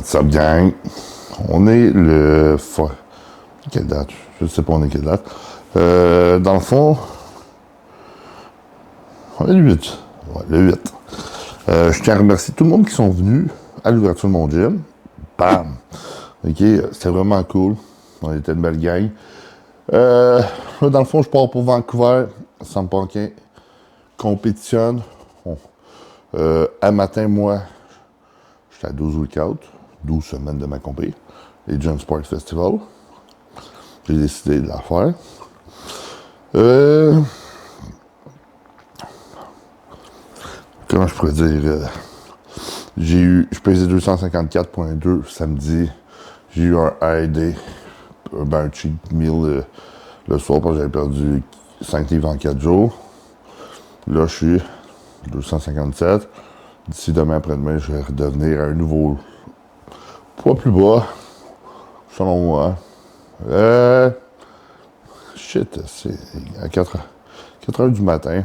What's up, gang? On est le... Quelle date? Je sais pas on est quelle date. Dans le fond, on est le 8. Ouais, le 8. Je tiens à remercier tout le monde qui sont venus à l'ouverture de mon gym. Bam! OK, c'était vraiment cool. On était une belle gang. Là, dans le fond, je pars pour Vancouver. Sam Panquin compétitionne. Un matin, moi, j'étais à 12 workouts, 12 semaines de ma compé, les John Sport Festival. J'ai décidé de la faire. Comment je pourrais dire? Je pesais 254,2 samedi. J'ai eu un AID, un cheat meal le soir parce que j'avais perdu 5 livres en 4 jours. Là, je suis 257. D'ici demain après-demain, je vais redevenir à un nouveau poids plus bas, selon moi. Shit, c'est à 4 heures du matin.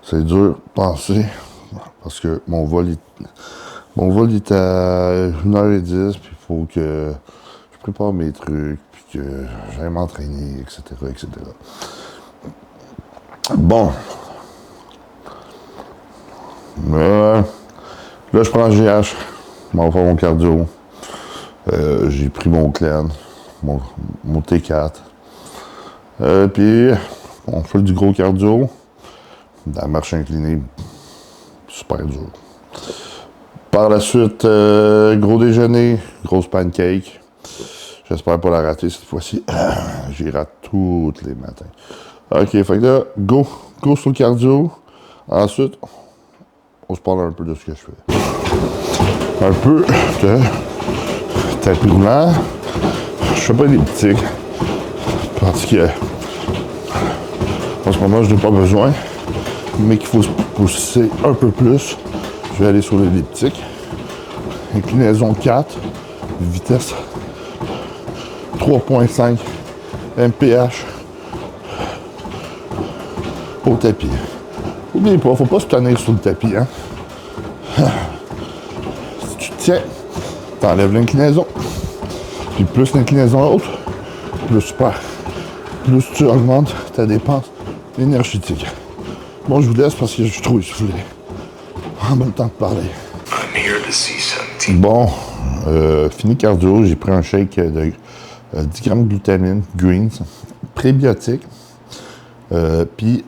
C'est dur de penser, parce que mon vol est à 1h10, puis il faut que je prépare mes trucs, puis que j'aille m'entraîner, etc., etc. Bon. Là, je prends GH, je m'en vais faire mon cardio. J'ai pris mon clan, mon T4. Puis, on fait du gros cardio. Dans la marche inclinée, super dur. Par la suite, gros déjeuner, grosse pancake. J'espère pas la rater cette fois-ci. J'y rate tous les matins. OK, fait que là, go sur le cardio. Ensuite, on se parle un peu de ce que je fais. Un peu de tapis roulant. Je fais pas d'elliptique. Parce que en ce moment, je n'ai pas besoin. Mais qu'il faut se pousser un peu plus. Je vais aller sur l'elliptique. Inclinaison 4. Vitesse 3.5 mph au tapis. N'oubliez pas, faut pas se tenir sur le tapis, hein. Si tu tiens, t'enlèves l'inclinaison. Puis plus l'inclinaison est haute, plus tu augmentes ta dépense énergétique. Bon, je vous laisse parce que je suis trop essoufflé. En même temps de parler. Bon, fini cardio, j'ai pris un shake de 10 grammes de glutamine, greens, prébiotique, puis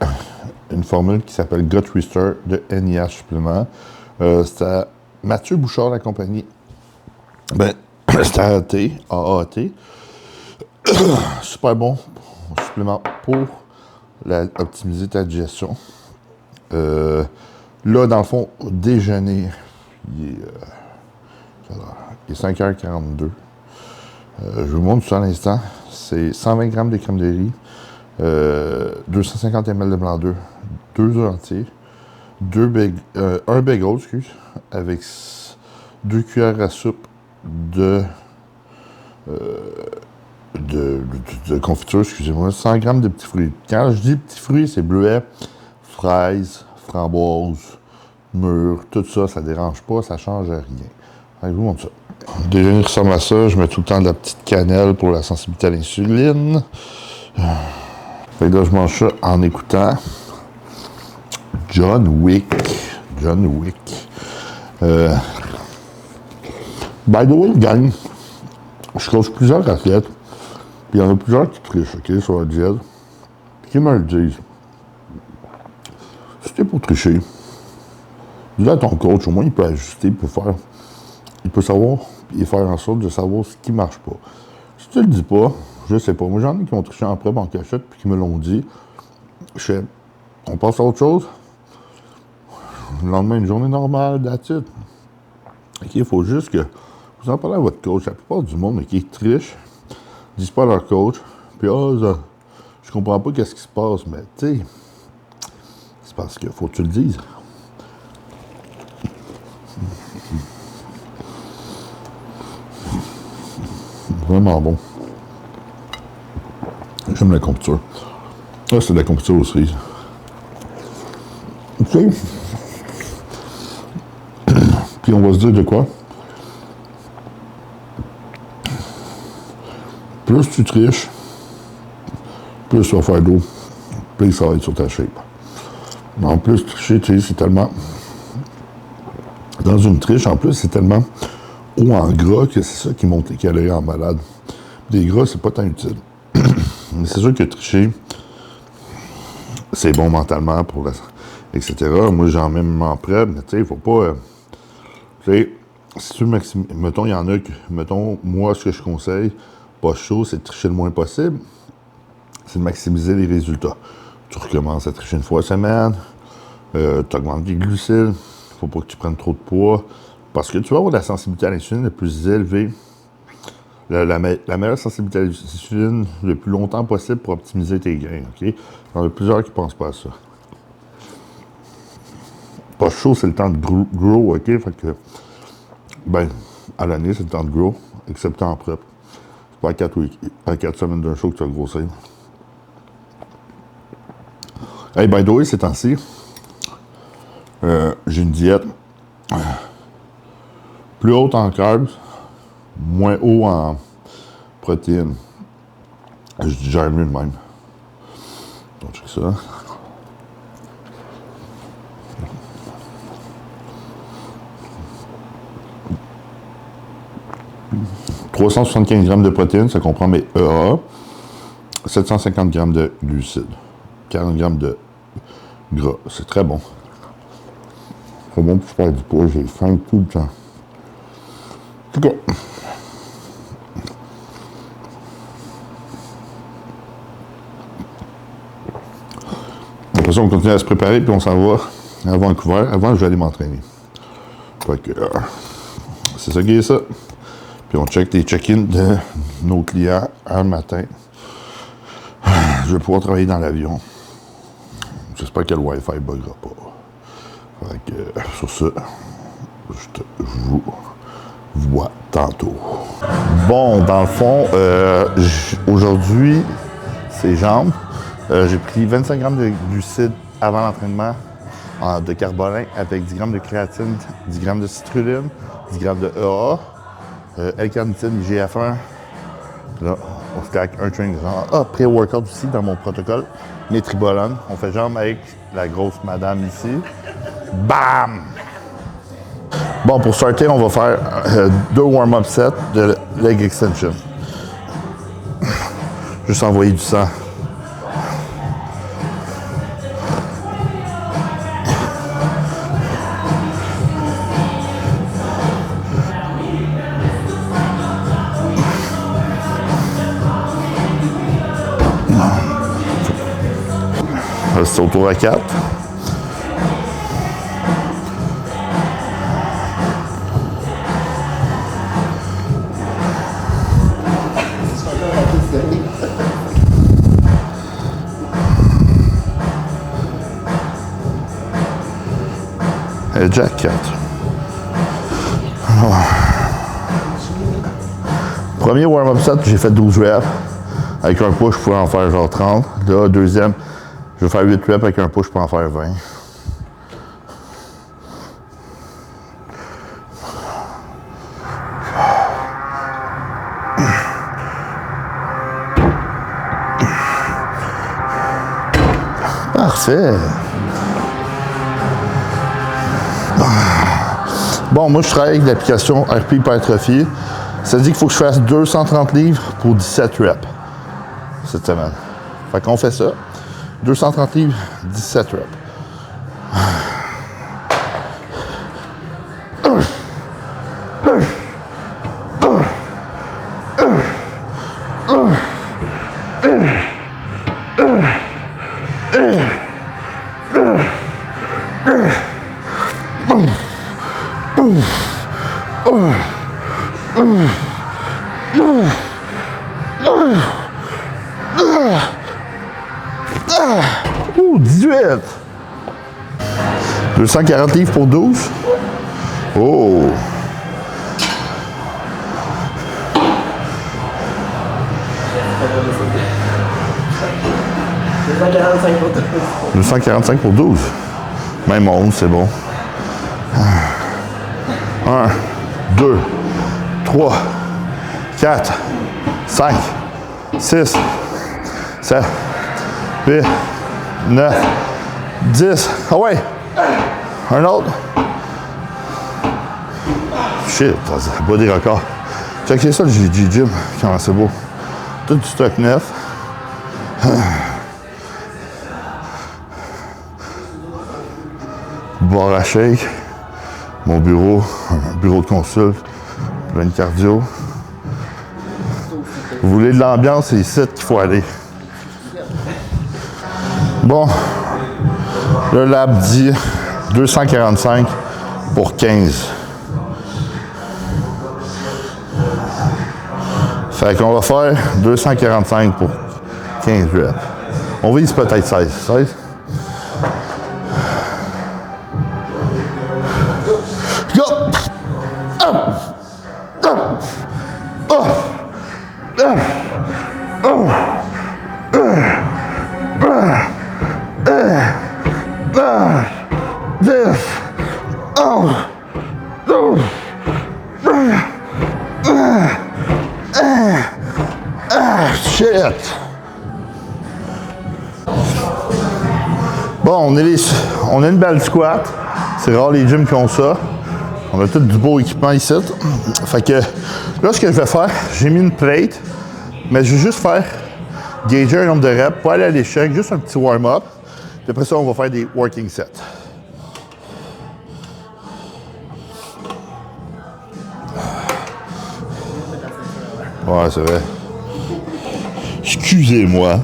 une formule qui s'appelle Gut Restore de NIH supplément. C'était à Mathieu Bouchard, la compagnie. Ben, c'était AAT. Super bon supplément pour optimiser ta digestion. Là, dans le fond, au déjeuner, il est 5h42. Je vous montre ça à l'instant. C'est 120 grammes de crème de riz, 250 ml de blanc d'œuf, 2 œufs entiers, un bagel, avec 2 cuillères à soupe de confiture, excusez-moi, 100 grammes de petits fruits. Quand je dis petits fruits, c'est bleuets, fraises, framboises, mûres, tout ça, ça dérange pas, ça change rien. Allez, je vous montre ça. Le déjeuner ressemble à ça, je mets tout le temps de la petite cannelle pour la sensibilité à l'insuline. Fait que là, je mange ça en écoutant John Wick. By the way, gang, je coach plusieurs athlètes, puis il y en a plusieurs qui trichent, OK, sur la diète, puis qui me le disent. Si t'es pour tricher, dis à ton coach, au moins il peut ajuster, il peut savoir et faire en sorte de savoir ce qui marche pas. Si tu le dis pas, je sais pas. Moi, j'en ai qui ont triché en prep, en cachette, puis qui me l'ont dit. Je fais, on passe à autre chose. Le lendemain, une journée normale, that's it. OK, il faut juste que vous en parlez à votre coach. La plupart du monde qui triche, disent pas à leur coach, puis je comprends pas qu'est-ce qui se passe, mais tu sais, c'est parce qu'il faut que tu le dises. Vraiment bon. J'aime la confiture. Ah, c'est de la confiture aux cerises. OK. Puis on va se dire de quoi? plus tu triches, plus tu vas faire d'eau, plus ça va être sur ta shape. Mais en plus, tricher, tu sais, c'est tellement... Dans une triche, en plus, c'est tellement haut en gras que c'est ça qui monte les calories en malade. Des gras, c'est pas tant utile. Mais c'est sûr que tricher, c'est bon mentalement, pour la, etc. Moi, j'en mets en prep, mais tu sais, il faut pas... tu sais, si tu maximises... Mettons, il y en a que... Mettons, moi, ce que je conseille, pas chaud, c'est de tricher le moins possible. C'est de maximiser les résultats. Tu recommences à tricher une fois semaine, tu augmentes les glucides, faut pas que tu prennes trop de poids, parce que tu vas avoir la sensibilité à l'insuline la plus élevée, la meilleure sensibilité à l'insuline le plus longtemps possible pour optimiser tes gains, OK? Il y en a plusieurs qui ne pensent pas à ça. Pas chaud, c'est le temps de grow, OK? Fait que, ben, à l'année, c'est le temps de grow, excepté en prep. C'est pas à 4 semaines d'un show que tu vas grossir. Hey, by the way, ces temps-ci, j'ai une diète plus haute en carbs, moins haut en protéines. Je digère mieux de même. Donc, check ça. « 375 grammes de protéines, ça comprend mes EA, 750 grammes de glucides, 40 grammes de gras. C'est très bon. C'est bon pour faire du poids, j'ai faim tout le temps. En tout cas, après ça, on continue à se préparer, puis on s'en va à Vancouver. Avant, je vais aller m'entraîner. Fait que, c'est ça qui est ça. Puis on check les check-ins de nos clients un matin. Je vais pouvoir travailler dans l'avion. J'espère que le Wi-Fi ne buggera pas. Fait que, sur ce, je vous vois tantôt. Bon, dans le fond, aujourd'hui, c'est jambes. J'ai pris 25 grammes de glucides avant l'entraînement de carbolin avec 10 grammes de créatine, 10 grammes de citrulline, 10 grammes de EA, L-carnitine, IGF-1. Là, on stack un training. Pré-workout aussi dans mon protocole. Métribolone. On fait jambes avec la grosse madame ici. Bam! Bon, pour starter, on va faire 2 warm-up sets de leg extension. Juste envoyer du sang. C'est autour à 4. Jack 4. Premier warm-up set, j'ai fait 12 reps. Avec un push, je pouvais en faire genre 30. Là, deuxième, je vais faire 8 reps avec un push, je peux en faire 20. Parfait. Bon, moi, je travaille avec l'application RP Hypertrophy. Ça dit qu'il faut que je fasse 230 livres pour 17 reps cette semaine. Fait qu'on fait ça. 230 livres, 17 reps. Ouh, 18! 240 livres pour 12. Oh! « 245 pour 12. Même 11, c'est bon. 1, 2, 3, 4, 5, 6, 7, 8, 9, 10. Ah ouais! Un autre. Shit, ça bat des records. Checkez ça, le G-Gym, comment c'est beau. Tout du stock neuf. Bar à shake. Mon bureau, un bureau de consulte. Plein de cardio. Vous voulez de l'ambiance, c'est ici qu'il faut aller. Bon, le lab dit 245 pour 15. Fait qu'on va faire 245 pour 15 reps. On vise peut-être 16. 16. Go! Shit! Bon, on a une belle squat. C'est rare les gyms qui ont ça. On a tout du beau équipement ici. Fait que là, ce que je vais faire, j'ai mis une plate, mais je vais juste faire gager un nombre de reps, pas aller à l'échec, juste un petit warm-up. Puis après ça, on va faire des working sets. Ouais, c'est vrai. Excusez-moi.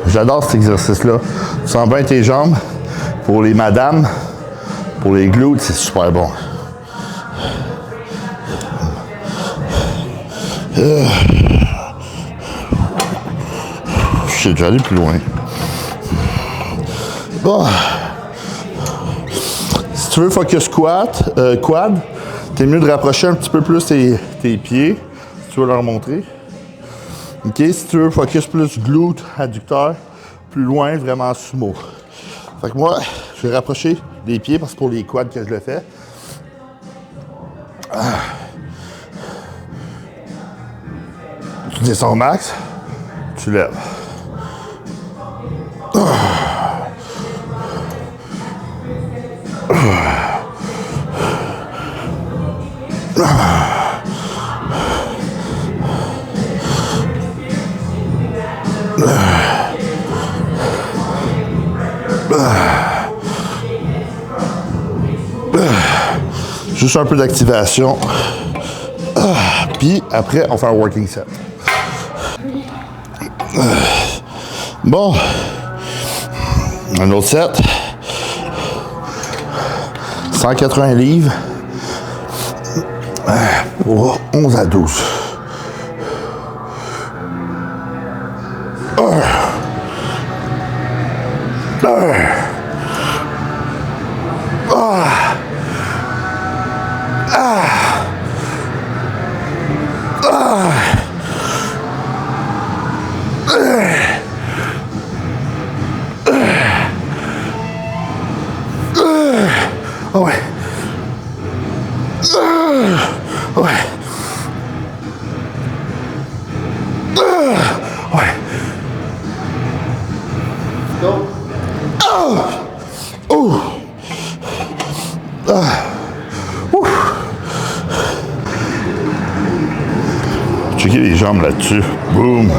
J'adore cet exercice-là. Tu sens bien tes jambes. Pour les madames, pour les glutes, c'est super bon. Je sais déjà aller plus loin. Bon. Si tu veux focus quad, t'es mieux de rapprocher un petit peu plus tes pieds, si tu veux leur montrer. OK, si tu veux focus plus glute, adducteur, plus loin, vraiment sumo. Fait que moi, je vais rapprocher les pieds parce que pour les quads que je le fais. Tu descends au max, tu lèves. Juste un peu d'activation. Puis après, on fait un working set. Bon. Un autre set. 180 livres. Pour 11 à 12. Oh ouais. Ouais. Ouais. Go. Oh. Oh. Checker les jambes là-dessus. Boum.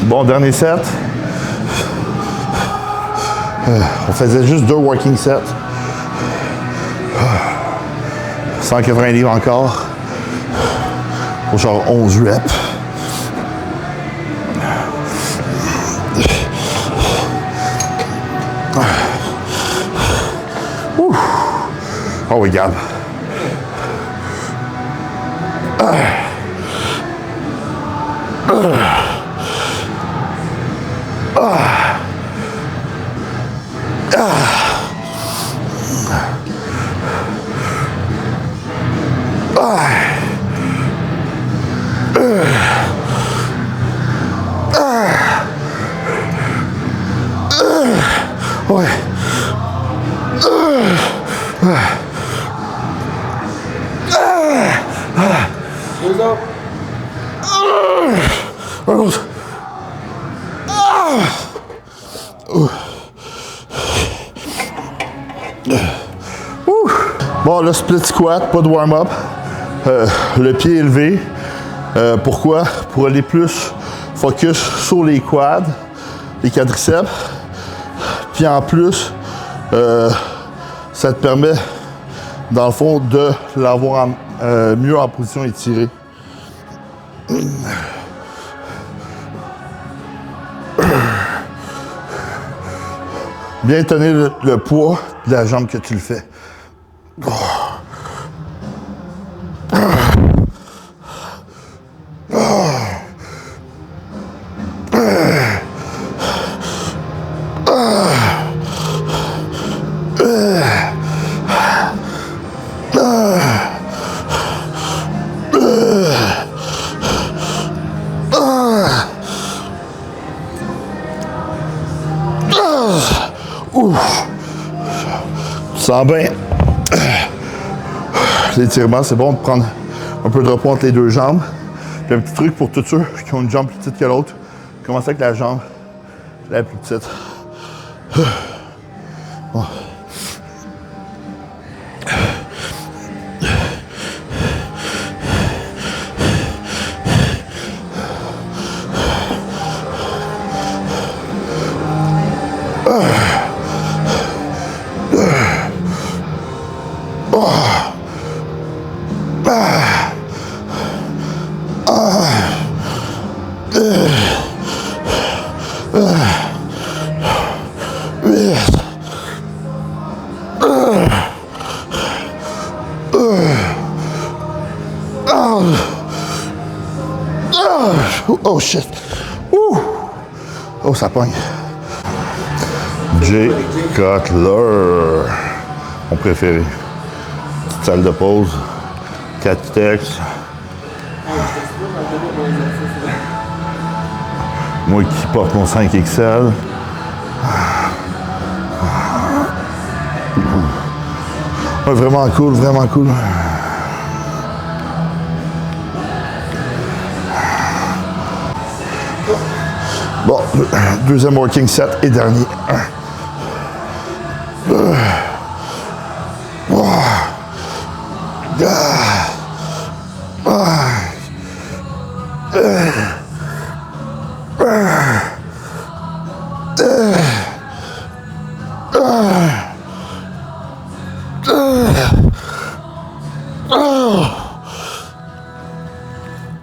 Bon, dernier set. On faisait juste 2 working sets. 180 livres encore. Pour genre 11 reps. Oh oui, Gab. Un autre. Bon, le split squat, pas de warm-up. Le pied élevé. Pourquoi? Pour aller plus focus sur les quads, les quadriceps. Puis en plus, ça te permet, dans le fond, de l'avoir mieux en position étirée. Bien tenir le poids de la jambe que tu le fais. Tu sens bien. L'étirement, c'est bon de prendre un peu de repos entre les deux jambes. Puis un petit truc pour tous ceux qui ont une jambe plus petite que l'autre, commencez avec la jambe la plus petite. Bon. Oh shit! Oh, ça pogne. Jay Cutler, mon préféré. Petite salle de pause, 4 textes. Moi qui porte mon 5XL. Ouais, vraiment cool, vraiment cool. Bon, deuxième working set et dernier.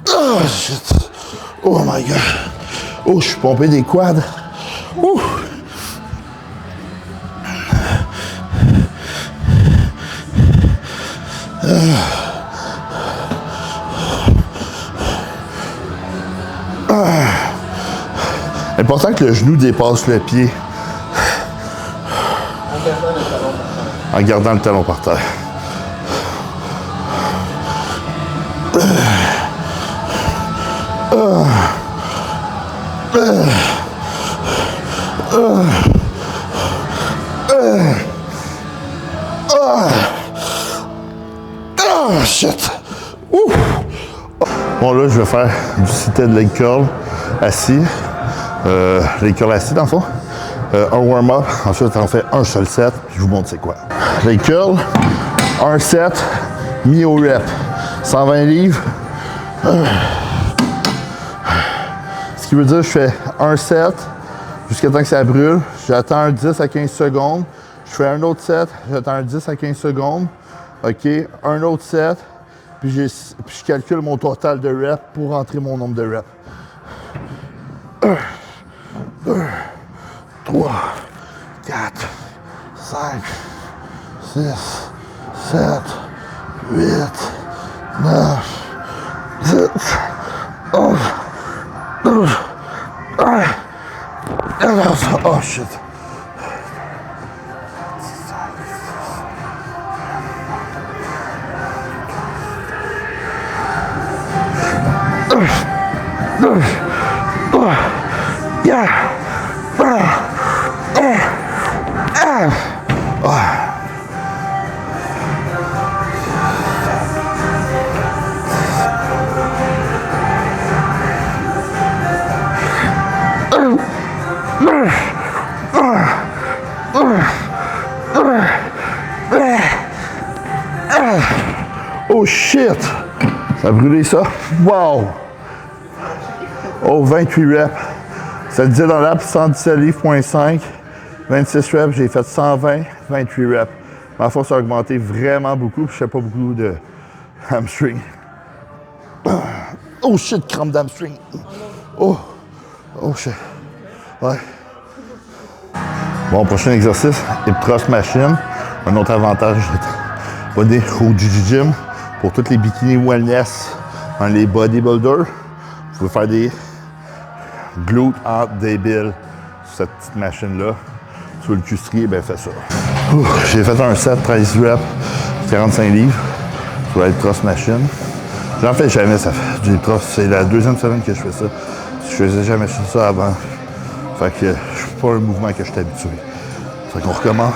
Oh shit. Oh my god. Oh, je suis pompé des quads. Ouh. Important que le genou dépasse le pied. En gardant le talon par terre. Shit. Ouh. Bon, là, je vais faire du seated leg curl assis. Leg curl assis, dans le fond. Un warm-up. Ensuite, on fait un seul set. Je vous montre c'est quoi. Leg curl, un set, mis au rep. 120 livres. Ce qui veut dire que je fais un set jusqu'à temps que ça brûle. J'attends un 10 à 15 secondes. Je fais un autre set. J'attends un 10 à 15 secondes. OK, un autre set, puis je calcule mon total de reps pour rentrer mon nombre de reps. 1, 2, 3, 4, 5, 6, 7, 8, 9, 10, 11, 12, 13, 14, oh shit. Oh shit! Ça a brûlé ça. Wow! Oh, 28 reps. Ça disait dans l'app 117 livres,5. 26 reps, j'ai fait 120, 28 reps. Ma force a augmenté vraiment beaucoup, puis je fais pas beaucoup de hamstring. Oh shit, crampe d'hamstring. Oh shit. Ouais. Bon, prochain exercice, hip thrust machine. Un autre avantage d'abonner au Gym pour toutes les bikini wellness dans les bodybuilders. Vous pouvez faire des glutes entre débiles sur cette petite machine-là. Sur le custrier, ben fais ça. J'ai fait un set 13 reps, 45 livres sur la hip thrust machine. J'en fais jamais ça du hip thrust. C'est la deuxième semaine que je fais ça. Je faisais jamais ça avant. Fait que je suis pas un mouvement que je suis habitué. Fait qu'on recommence.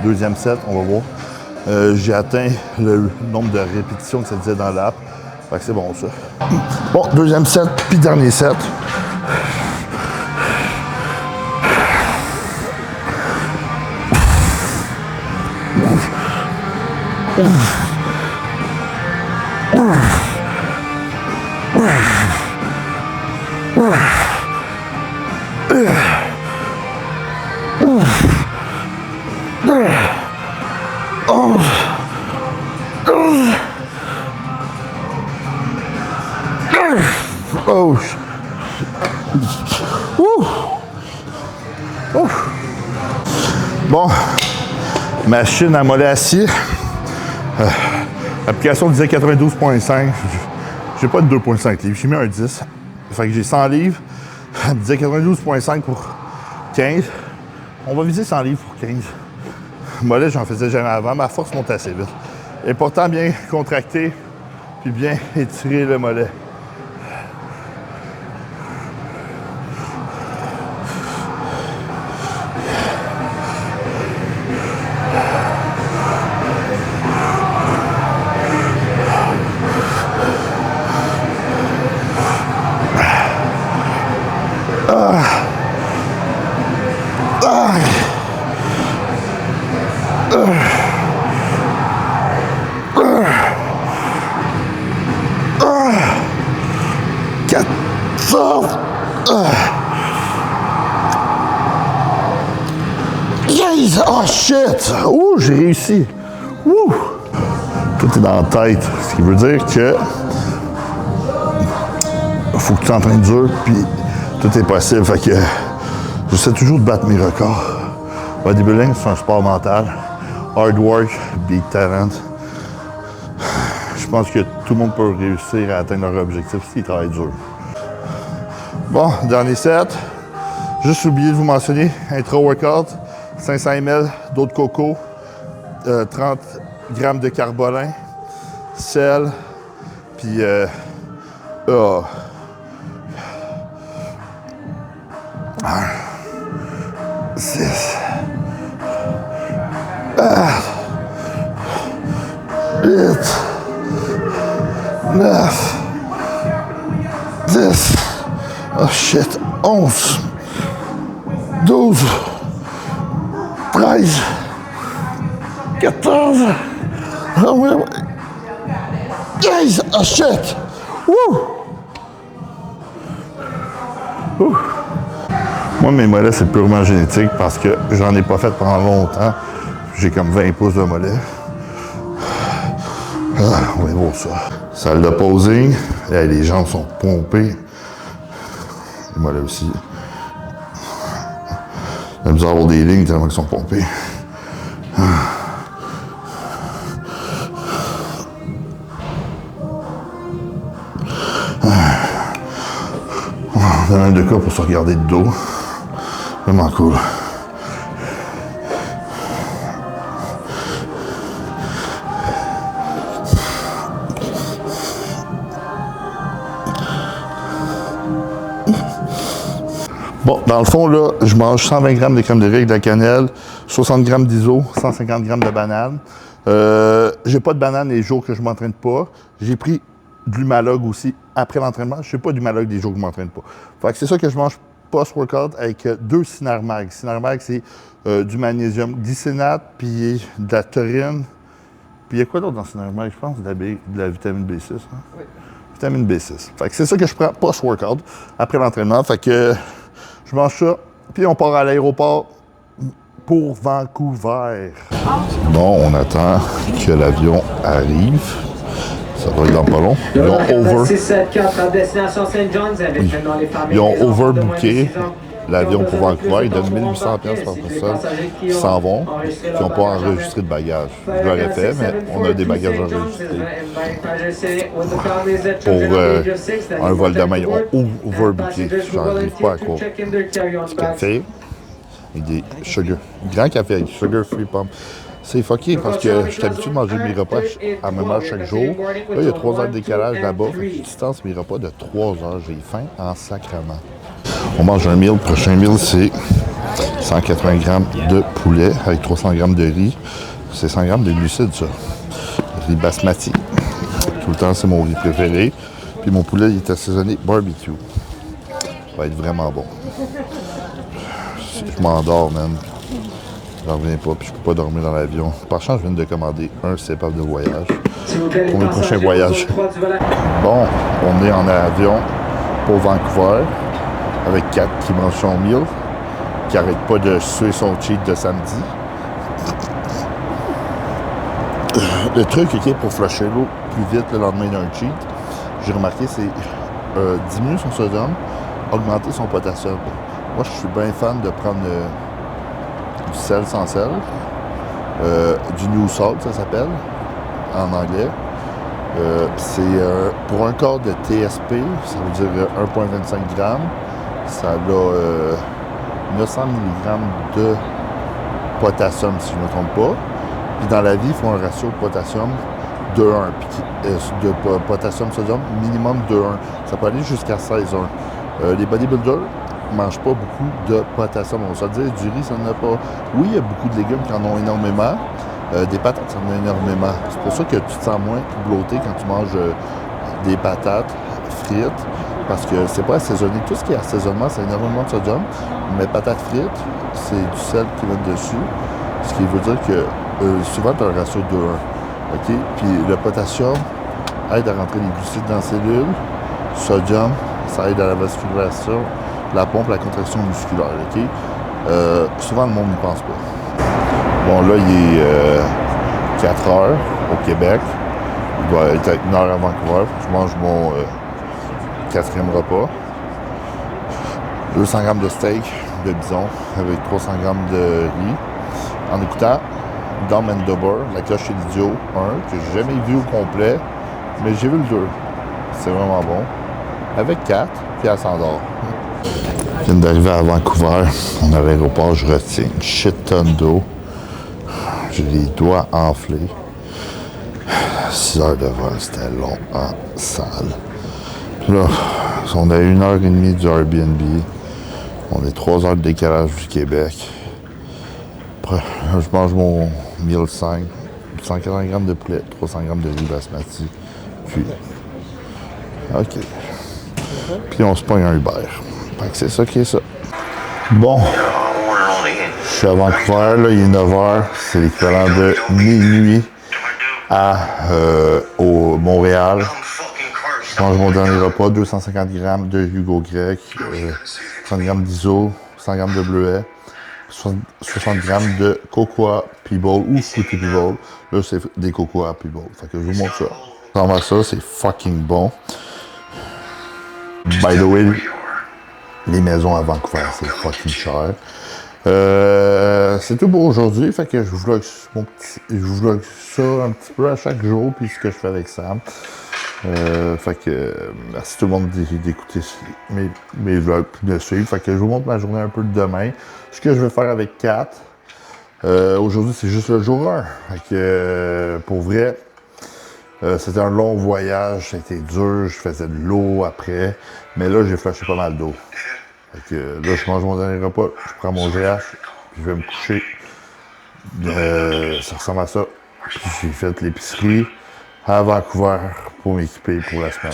Deuxième set, on va voir. J'ai atteint le nombre de répétitions que ça disait dans l'app. Fait que c'est bon ça. Bon, deuxième set, puis dernier set. Oh! Bon, machine à mollet assis. L'application disait 92,5. J'ai pas de 2,5 livres, j'ai mis un 10. Fait que j'ai 100 livres. Elle me disait 92,5 pour 15. On va viser 100 livres pour 15. Mollet, j'en faisais jamais avant. Ma force monte assez vite. Important bien contracter puis bien étirer le mollet. Yes! Oh shit! Ouh, j'ai réussi! Ouh! Tout est dans la tête. Ce qui veut dire que faut que tu t'entraînes dur, puis tout est possible. Fait que j'essaie toujours de battre mes records. Bodybuilding, c'est un sport mental. Hard work, beat talent. Je pense que tout le monde peut réussir à atteindre leur objectif s'ils travaillent dur. Bon, dernier set. Juste oublié de vous mentionner, intra-workout, 500 ml d'eau de coco, 30 grammes de carbolin, sel, puis 6, 8, 9, 10, oh shit, 11, 12, 13, 14, oh ouais, 15, oh shit, wouh! Moi, mes mollets, c'est purement génétique parce que j'en ai pas fait pendant longtemps. J'ai comme 20 pouces de mollets. On va voir ça. Salle de posing. Là, les jambes sont pompées. Les mollets aussi. Il y a besoin d'avoir des lignes tellement qu'ils sont pompés. On donne un de cas pour se regarder de dos. Vraiment cool. Bon, dans le fond, là, je mange 120 grammes de crème de riz avec de la cannelle, 60 grammes d'iso, 150 grammes de banane. J'ai pas de banane les jours que je m'entraîne pas. J'ai pris de l'humalogue aussi après l'entraînement. Je ne fais pas d'humalogue des jours que je m'entraîne pas. Fait que c'est ça que je mange post-workout avec 2 Synermag. Synermag, c'est du magnésium glycinate, puis de la taurine. Puis il y a quoi d'autre dans Synermag? Je pense de la vitamine B6. Hein? Oui. Vitamine B6. Fait que c'est ça que je prends post-workout, après l'entraînement. Fait que je mange ça, puis on part à l'aéroport pour Vancouver. Bon, on attend que l'avion arrive. Ça va être dans pas long. Ils ont overbooké l'avion pour Vancouver. Ils donnent 1800$ par personne. Ils s'en vont. Puis ils n'ont pas enregistré de bagages. Je l'aurais fait, mais on a des bagages enregistrés. Pour un vol demain, ils ont overbooké. J'en arrive pas à croire. Du café avec des grand café avec sugar free pump. C'est fucké parce que je suis habitué de manger mes repas à même heure chaque jour. Là, il y a 3 heures de décalage là-bas. Je distance mes repas de 3 heures. J'ai faim en sacrement. On mange un meal. Le prochain meal, c'est 180 grammes de poulet avec 300 grammes de riz. C'est 100 grammes de glucides, ça. Riz basmati. Tout le temps, c'est mon riz préféré. Puis mon poulet, il est assaisonné barbecue. Ça va être vraiment bon. Je m'endors, man. J'en reviens pas, puis je peux pas dormir dans l'avion. Par chance, je viens de commander un CEPAP de voyage pour mes prochains voyages. Bon, on est en avion pour Vancouver avec Kat qui mange son meal, qui arrête pas de suer son cheat de samedi. Le truc, OK, pour flusher l'eau plus vite le lendemain d'un cheat, j'ai remarqué, c'est diminuer son sodium, augmenter son potassium. Moi, je suis bien fan de prendre du sel sans sel, du New Salt, ça s'appelle, en anglais. C'est pour un quart de TSP, ça veut dire 1,25 g. Ça a 900 mg de potassium, si je ne me trompe pas. Puis dans la vie, il faut un ratio de potassium de 1. De potassium-sodium, minimum de 1. Ça peut aller jusqu'à 16,1. Les bodybuilders ne mangent pas beaucoup de potassium. On va se dire, du riz, ça n'en a pas. Oui, il y a beaucoup de légumes qui en ont énormément. Des patates, ça en a énormément. C'est pour ça que tu te sens moins bloaté quand tu manges des patates frites. Parce que c'est pas assaisonné. Tout ce qui est assaisonnement, c'est énormément de sodium. Mais patates frites, c'est du sel qui va dessus. Ce qui veut dire que souvent, tu as un ratio de 1. OK? Puis le potassium aide à rentrer les glucides dans la cellule. Sodium, ça aide à la vascularisation, la pompe, la contraction musculaire. OK? Souvent, le monde n'y pense pas. Bon, là, il est 4 heures au Québec. Il doit être à 1 heure à Vancouver. Je mange mon 4e repas. 200 g de steak de bison avec 300 g de riz. En écoutant Dumb and Dumber, La cloche chez l'idiot 1, que j'ai jamais vu au complet, mais j'ai vu le 2. C'est vraiment bon. Avec 4, puis elle s'endort. Je viens d'arriver à Vancouver. On est à l'aéroport, je retiens une shit tonne d'eau. J'ai les doigts enflés. 6 heures de vol, c'était long en salle. Puis là, on a 1h30 du Airbnb. On est 3 heures de décalage du Québec. Après, je mange mon 1005, 180 g de poulet, 300 g de riz basmati. Puis, OK. Puis on se pogne un Uber. Fait que c'est ça qui est ça. Bon. Je suis à Vancouver, là, il est 9h. C'est l'équivalent de minuit au Montréal. Je mange mon dernier repas, 250 g de Hugo grec, 100 g d'ISO, 100 g de bleuet, 60 g de cocoa Peeble ou Fruity Peeble. Là, c'est des cocoa Peeble. Fait que je vous montre ça. Vraiment ça, c'est fucking bon. By the way, les maisons à Vancouver, c'est fucking cher. C'est tout pour aujourd'hui. Fait que je vous vlog ça un petit peu à chaque jour, puis ce que je fais avec Sam. Fait que merci tout le monde d'écouter mes vlogs et de suivre. Fait que je vous montre ma journée un peu de demain. Ce que je vais faire avec Kat. Aujourd'hui, c'est juste le jour 1. Fait que pour vrai, c'était un long voyage, c'était dur, je faisais de l'eau après. Mais là, j'ai flashé pas mal d'eau. Fait que là, je mange mon dernier repas, je prends mon GH, puis je vais me coucher. Ça ressemble à ça. Puis j'ai fait l'épicerie à Vancouver pour m'équiper pour la semaine.